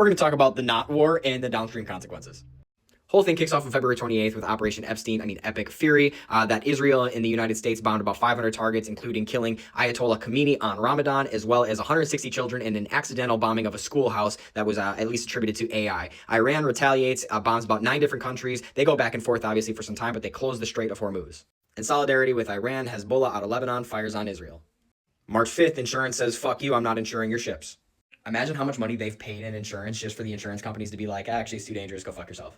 we're going to talk about the not war and the downstream consequences. Whole thing kicks off on February 28th with Operation Epic Fury, that Israel and the United States bombed about 500 targets, including killing Ayatollah Khomeini on Ramadan, as well as 160 children in an accidental bombing of a schoolhouse that was at least attributed to AI. Iran retaliates, bombs about 9 different countries. They go back and forth, obviously, for some time, but they close the Strait of Hormuz. In solidarity with Iran, Hezbollah out of Lebanon fires on Israel. March 5th, insurance says, fuck you, I'm not insuring your ships. Imagine how much money they've paid in insurance just for the insurance companies to be like, actually, it's too dangerous, go fuck yourself.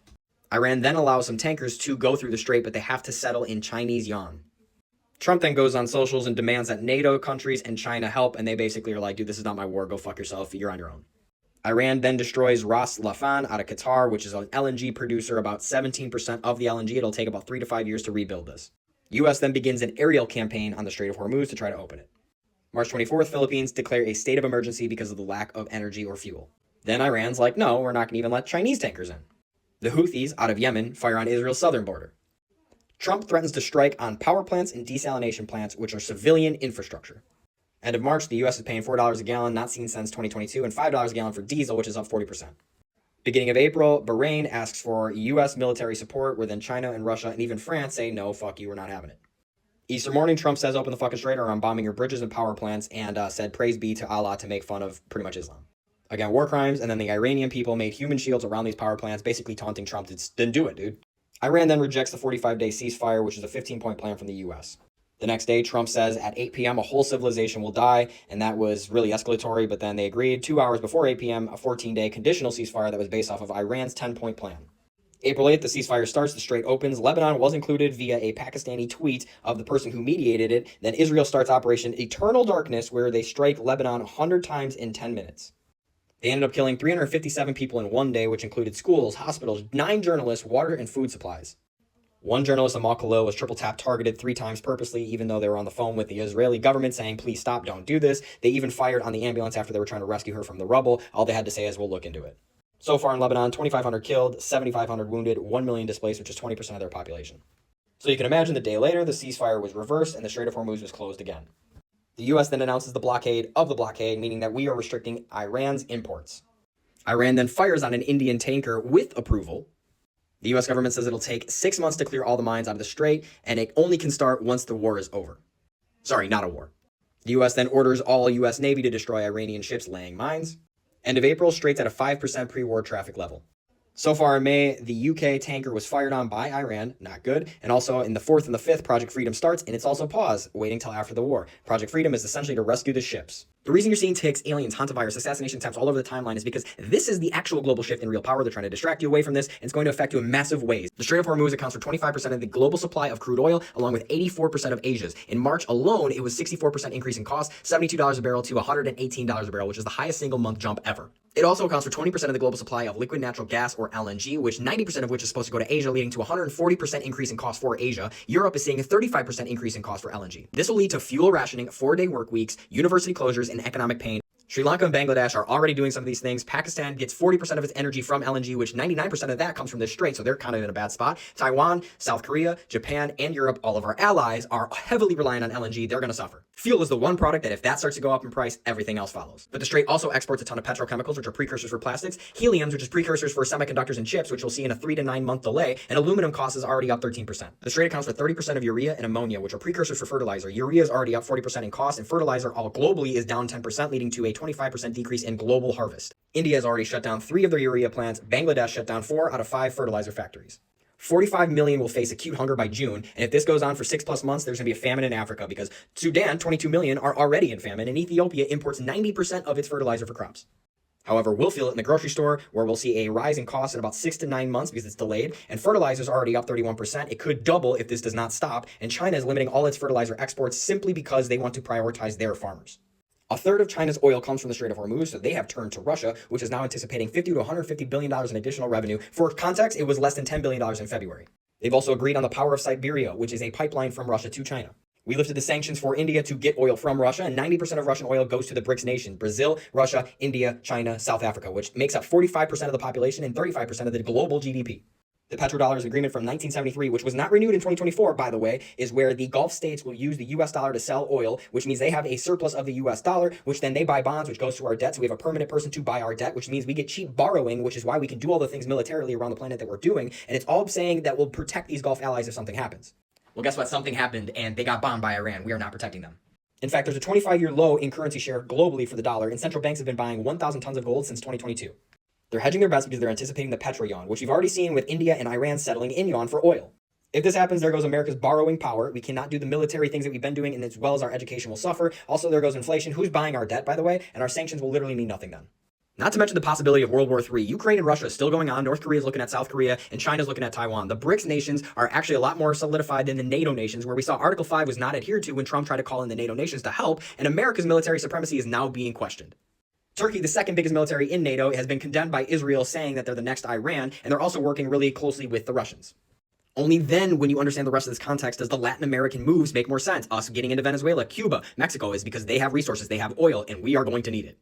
Iran then allows some tankers to go through the strait, but they have to settle in Chinese yuan. Trump then goes on socials and demands that NATO countries and China help, and they basically are like, dude, this is not my war, go fuck yourself, you're on your own. Iran then destroys Ras Laffan out of Qatar, which is an LNG producer, about 17% of the LNG. It'll take about 3 to 5 years to rebuild this. U.S. then begins an aerial campaign on the Strait of Hormuz to try to open it. March 24th, Philippines declare a state of emergency because of the lack of energy or fuel. Then Iran's like, no, we're not going to even let Chinese tankers in. The Houthis, out of Yemen, fire on Israel's southern border. Trump threatens to strike on power plants and desalination plants, which are civilian infrastructure. End of March, the U.S. is paying $4 a gallon, not seen since 2022, and $5 a gallon for diesel, which is up 40%. Beginning of April, Bahrain asks for U.S. military support, where then China and Russia and even France say, no, fuck you, we're not having it. Easter morning, Trump says, open the fucking strait, or I'm bombing your bridges and power plants, and said, praise be to Allah, to make fun of pretty much Islam. Again, war crimes, and then the Iranian people made human shields around these power plants, basically taunting Trump to didn't do it, dude. Iran then rejects the 45-day ceasefire, which is a 15-point plan from the U.S. The next day, Trump says at 8 p.m. a whole civilization will die, and that was really escalatory, but then they agreed 2 hours before 8 p.m. a 14-day conditional ceasefire that was based off of Iran's 10-point plan. April 8th, the ceasefire starts, the strait opens. Lebanon was included via a Pakistani tweet of the person who mediated it. Then Israel starts Operation Eternal Darkness, where they strike Lebanon 100 times in 10 minutes. They ended up killing 357 people in one day, which included schools, hospitals, 9 journalists, water, and food supplies. One journalist, Amal Khalil, was triple tap targeted 3 times purposely, even though they were on the phone with the Israeli government saying, please stop, don't do this. They even fired on the ambulance after they were trying to rescue her from the rubble. All they had to say is, we'll look into it. So far in Lebanon, 2,500 killed, 7,500 wounded, 1 million displaced, which is 20% of their population. So you can imagine the day later, the ceasefire was reversed and the Strait of Hormuz was closed again. The U.S. then announces the blockade of the blockade, meaning that we are restricting Iran's imports. Iran then fires on an Indian tanker with approval. The U.S. government says it'll take 6 months to clear all the mines out of the strait, and it only can start once the war is over. Sorry, not a war. The U.S. then orders all U.S. Navy to destroy Iranian ships laying mines. End of April, strait's at a 5% pre-war traffic level. So far in May, the UK tanker was fired on by Iran, not good, and also in the 4th and the 5th, Project Freedom starts, and it's also paused, waiting till after the war. Project Freedom is essentially to rescue the ships. The reason you're seeing ticks, aliens, hantavirus, assassination attempts all over the timeline is because this is the actual global shift in real power. They're trying to distract you away from this, and it's going to affect you in massive ways. The Strait of Hormuz accounts for 25% of the global supply of crude oil, along with 84% of Asia's. In March alone, it was 64% increase in cost, $72 a barrel to $118 a barrel, which is the highest single month jump ever. It also accounts for 20% of the global supply of liquid natural gas, or LNG, which 90% of which is supposed to go to Asia, leading to a 140% increase in cost for Asia. Europe is seeing a 35% increase in cost for LNG. This will lead to fuel rationing, 4-day work weeks, university closures, and economic pain. Sri Lanka and Bangladesh are already doing some of these things. Pakistan gets 40% of its energy from LNG, which 99% of that comes from this strait, so they're kind of in a bad spot. Taiwan, South Korea, Japan, and Europe, all of our allies, are heavily reliant on LNG. They're going to suffer. Fuel is the one product that if that starts to go up in price, everything else follows. But the strait also exports a ton of petrochemicals, which are precursors for plastics, heliums, which is precursors for semiconductors and chips, which you'll see in a 3 to 9 month delay, and aluminum cost is already up 13%. The strait accounts for 30% of urea and ammonia, which are precursors for fertilizer. Urea is already up 40% in cost, and fertilizer all globally is down 10%, leading to a 25% decrease in global harvest. India has already shut down 3 of their urea plants. Bangladesh shut down 4 out of 5 fertilizer factories. 45 million will face acute hunger by June, and if this goes on for 6+ months, there's going to be a famine in Africa because Sudan, 22 million, are already in famine, and Ethiopia imports 90% of its fertilizer for crops. However, we'll feel it in the grocery store, where we'll see a rise in cost in about 6 to 9 months because it's delayed, and fertilizer is already up 31%. It could double if this does not stop, and China is limiting all its fertilizer exports simply because they want to prioritize their farmers. A third of China's oil comes from the Strait of Hormuz, so they have turned to Russia, which is now anticipating $50 to $150 billion in additional revenue. For context, it was less than $10 billion in February. They've also agreed on the Power of Siberia, which is a pipeline from Russia to China. We lifted the sanctions for India to get oil from Russia, and 90% of Russian oil goes to the BRICS nations: Brazil, Russia, India, China, South Africa, which makes up 45% of the population and 35% of the global GDP. The petrodollars agreement from 1973, which was not renewed in 2024, by the way, is where the Gulf states will use the US dollar to sell oil, which means they have a surplus of the US dollar, which then they buy bonds, which goes to our debt. So we have a permanent person to buy our debt, which means we get cheap borrowing, which is why we can do all the things militarily around the planet that we're doing. And it's all saying that we'll protect these Gulf allies if something happens. Well, guess what? Something happened and they got bombed by Iran. We are not protecting them. In fact, there's a 25-year low in currency share globally for the dollar, and central banks have been buying 1,000 tons of gold since 2022. They're hedging their bets because they're anticipating the petro yuan, which we've already seen with India and Iran settling in yuan for oil. If this happens, there goes America's borrowing power. We cannot do the military things that we've been doing, and as well as our education will suffer. Also, there goes inflation. Who's buying our debt, by the way? And our sanctions will literally mean nothing then. Not to mention the possibility of World War III. Ukraine and Russia is still going on. North Korea is looking at South Korea, and China's looking at Taiwan. The BRICS nations are actually a lot more solidified than the NATO nations, where we saw Article 5 was not adhered to when Trump tried to call in the NATO nations to help, and America's military supremacy is now being questioned. Turkey, the second biggest military in NATO, has been condemned by Israel, saying that they're the next Iran, and they're also working really closely with the Russians. Only then, when you understand the rest of this context, does the Latin American moves make more sense. Us getting into Venezuela, Cuba, Mexico is because they have resources, they have oil, and we are going to need it.